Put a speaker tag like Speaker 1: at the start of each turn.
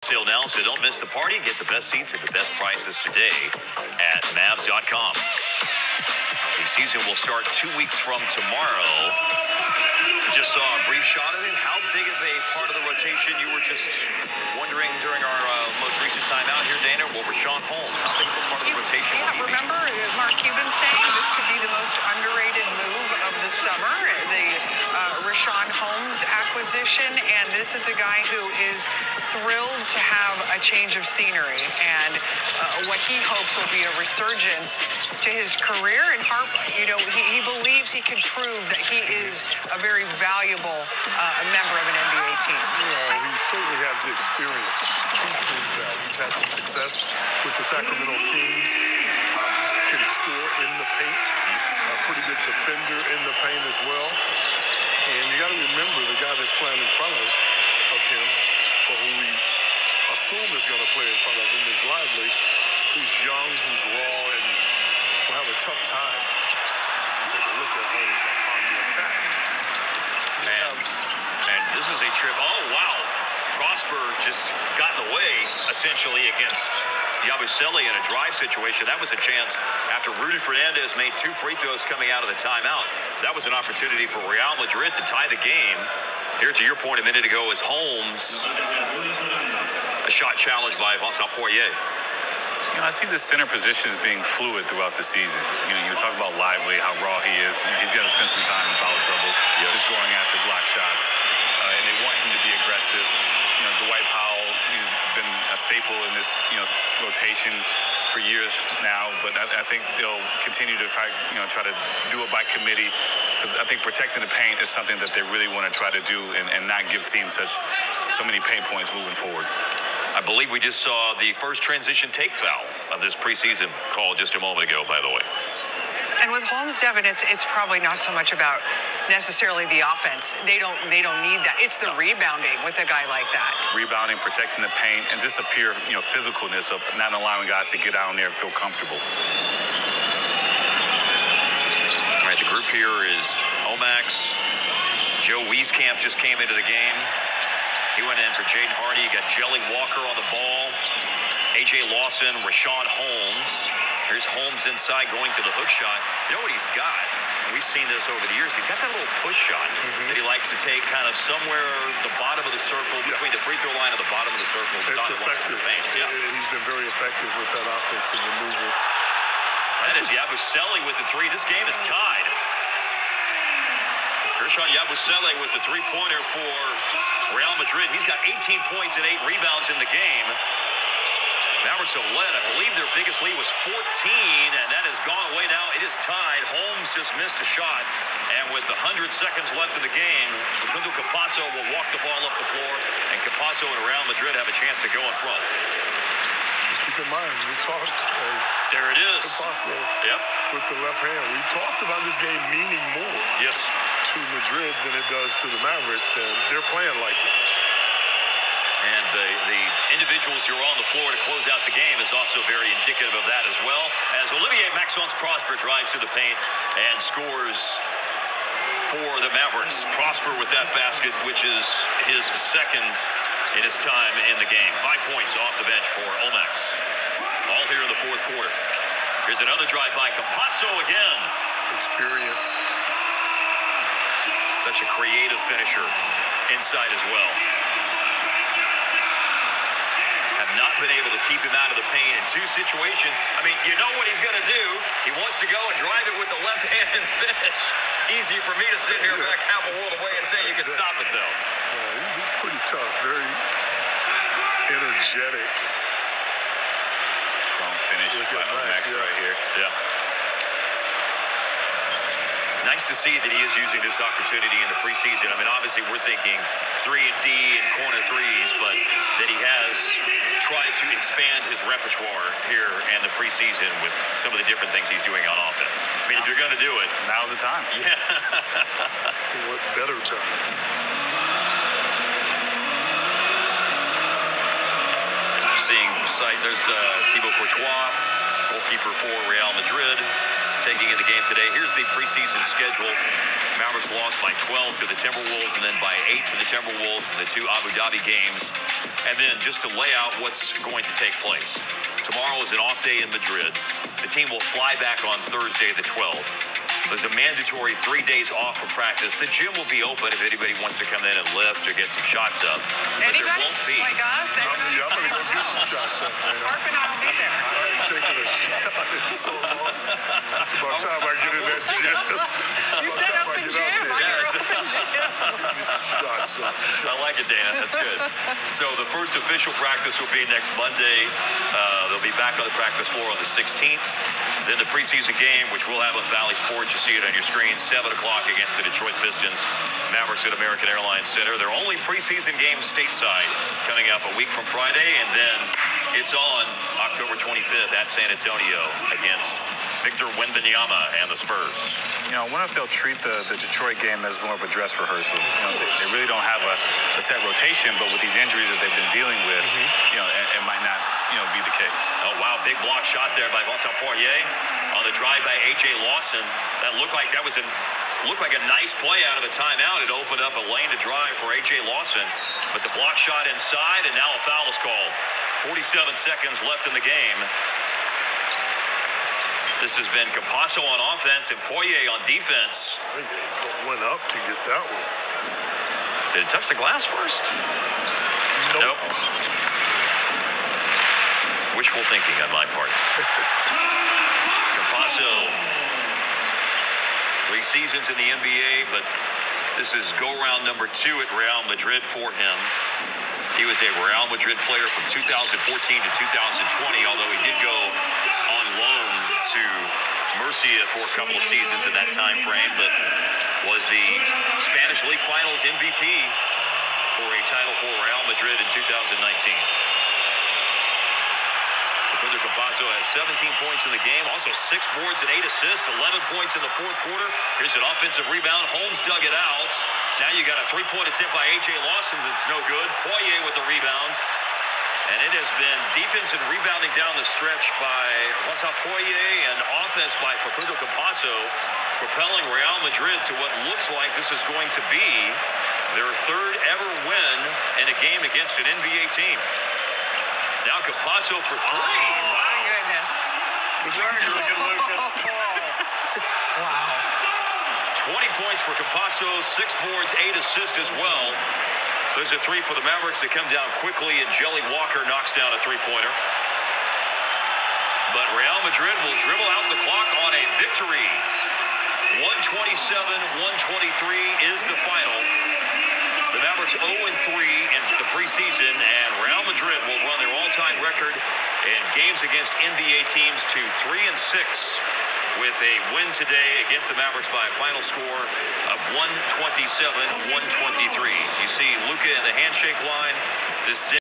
Speaker 1: Sale now, so don't miss the party. Get the best seats at the best prices today at Mavs.com. The season will start 2 weeks from tomorrow. We just saw a brief shot of it. How big of a part of the rotation you were just wondering during our most recent time out here, Dana? Well, Rashawn Holmes, how big of a part of the rotation?
Speaker 2: Yeah, remember Mark Cuban saying this could be the most underrated move of the summer, the Rashawn Holmes acquisition, and this is a guy who is thrilled to have a change of scenery, and what he hopes will be a resurgence to his career. And he believes he can prove that he is a very valuable member of an NBA team.
Speaker 3: Yeah, he certainly has the experience to prove that. He's had some success with the Sacramento Kings. Can score in the paint. A pretty good defender in the paint as well. And you got to remember the guy that's playing in front of him, or who we assume is going to play in front of him, is Lively, who's young, who's raw, and will have a tough time if you take a look at Holmes on the attack.
Speaker 1: And this is a trip. Oh, wow. Prosper just got in the way, essentially, against Yabusele in a drive situation. That was a chance after Rudy Fernandez made 2 free throws coming out of the timeout. That was an opportunity for Real Madrid to tie the game. Here, to your point a minute ago, is Holmes. A shot challenged by Vincent Poirier.
Speaker 4: I see the center positions being fluid throughout the season. You talk about Lively, how raw he is. He's going to spend some time in foul trouble, just going after block shots. And they want him to be aggressive. Dwight Powell, he's been a staple in this, rotation for years now. But I think they'll continue to try to do it by committee, because I think protecting the paint is something that they really want to try to do and not give teams so many paint points moving forward.
Speaker 1: I believe we just saw the first transition take foul of this preseason call just a moment ago, by the way.
Speaker 2: And with Holmes, Devin, it's probably not so much about necessarily the offense. They don't need that. It's the rebounding with a guy like that.
Speaker 4: Rebounding, protecting the paint, and just a pure, physicalness of not allowing guys to get down there and feel comfortable.
Speaker 1: All right, the group here is Omax. Joe Wieskamp just came into the game. He went in for Jaden Hardy. You got Jelly Walker on the ball. A.J. Lawson, Rashawn Holmes. Here's Holmes inside going to the hook shot. You know what he's got? We've seen this over the years. He's got that little push shot that he likes to take kind of somewhere the bottom of the circle, between the free throw line and the bottom of the circle.
Speaker 3: It's effective. He's been very effective with that offensive maneuver.
Speaker 1: That is Yabusele with the 3. This game is tied. Tristan Yabusele with the 3-pointer for Real Madrid. He's got 18 points and 8 rebounds in the game. Mavericks have led. I believe their biggest lead was 14, and that has gone away now. It is tied. Holmes just missed a shot, and with 100 seconds left in the game, Facundo Campazzo will walk the ball up the floor, and Campazzo and Real Madrid have a chance to go in front.
Speaker 3: Keep in mind, we talked as
Speaker 1: there it is.
Speaker 3: Campazzo with the left hand. We talked about this game meaning more to Madrid than it does to the Mavericks, and they're playing like it.
Speaker 1: And the individuals who are on the floor to close out the game is also very indicative of that as well, as Olivier Maxence Prosper drives to the paint and scores for the Mavericks. Prosper with that basket, which is his second in his time in the game. 5 points off the bench for Omax. All here in the fourth quarter. Here's another drive by Campazzo again.
Speaker 3: Experience.
Speaker 1: Such a creative finisher inside as well. Have not been able to keep him out of the paint in 2 situations. I mean, you know what he's going to do. He wants to go and drive it with the left hand and finish. Easy for me to sit here back half a world away and say you can stop it, though.
Speaker 3: He's pretty tough, very energetic.
Speaker 4: Strong finish by Max right here.
Speaker 1: Yeah. Nice to see that he is using this opportunity in the preseason. I mean, obviously we're thinking 3-and-D and corner threes, but that he has tried to expand his repertoire here in the preseason with some of the different things he's doing on offense. I mean, if you're going to do it,
Speaker 4: now's the time.
Speaker 1: Yeah.
Speaker 3: What better time?
Speaker 1: Seeing there's Thibaut Courtois, goalkeeper for Real Madrid. taking in the game today. Here's the preseason schedule. Mavericks lost by 12 to the Timberwolves and then by 8 to the Timberwolves in the 2 Abu Dhabi games. And then just to lay out what's going to take place. Tomorrow is an off day in Madrid. The team will fly back on Thursday the 12th. There's a mandatory 3 days off for practice. The gym will be open if anybody wants to come in and lift or get some shots up. But
Speaker 2: Anybody?
Speaker 1: there won't be.
Speaker 2: Like us?
Speaker 3: I'm going to go get some shots up, man.
Speaker 2: Harp and I will be there.
Speaker 3: I ain't taking a shot in so long. It's about time I get in that gym.
Speaker 2: You said open gym. I hear open gym.
Speaker 3: Give me some shots up.
Speaker 1: I like it, Dana. That's good. So the first official practice will be next Monday. They'll be back on the practice floor on the 16th. Then the preseason game, which we'll have on Valley Sports. You see it on your screen, 7 o'clock against the Detroit Pistons. Mavericks at American Airlines Center. Their only preseason game stateside coming up a week from Friday. And then it's on October 25th at San Antonio against Victor Wembanyama and the Spurs.
Speaker 4: You know, I wonder if they'll treat the Detroit game as more of a dress rehearsal. You know, they really don't have a set rotation, but with these injuries that they've been dealing with, you know, it might not, be the case.
Speaker 1: Oh, wow. Big block shot there by Vincent Poirier on the drive by A.J. Lawson. That looked like a nice play out of the timeout. It opened up a lane to drive for A.J. Lawson. But the block shot inside, and now a foul is called. 47 seconds left in the game. This has been Campasso on offense and Poirier on defense.
Speaker 3: Went up to get that one.
Speaker 1: Did it touch the glass first? Nope. Wishful thinking on my part. Campasso, 3 seasons in the NBA, but this is go-round number 2 at Real Madrid for him. He was a Real Madrid player from 2014 to 2020, although he did go on loan to Murcia for a couple of seasons in that time frame, but was the Spanish League Finals MVP for a title for Real Madrid in 2019. Campasso has 17 points in the game, also 6 boards and 8 assists, 11 points in the 4th quarter. Here's an offensive rebound. Holmes dug it out. Now you got a 3-point attempt by A.J. Lawson that's no good. Poirier with the rebound. And it has been defense and rebounding down the stretch by Vincent Poirier and offense by Facundo Campasso, propelling Real Madrid to what looks like this is going to be their 3rd ever win in a game against an NBA team. Now Campasso for 3.
Speaker 2: Oh, my goodness. Wow.
Speaker 1: 20 points for Campasso, 6 boards, 8 assists as well. There's a 3 for the Mavericks that come down quickly, and Jelly Walker knocks down a 3-pointer. But Real Madrid will dribble out the clock on a victory. 127-123 is the final. The Mavericks 0-3 in the preseason, and Real Madrid will run their all-time record in games against NBA teams to 3-6 with a win today against the Mavericks by a final score of 127-123. You see Luka in the handshake line. This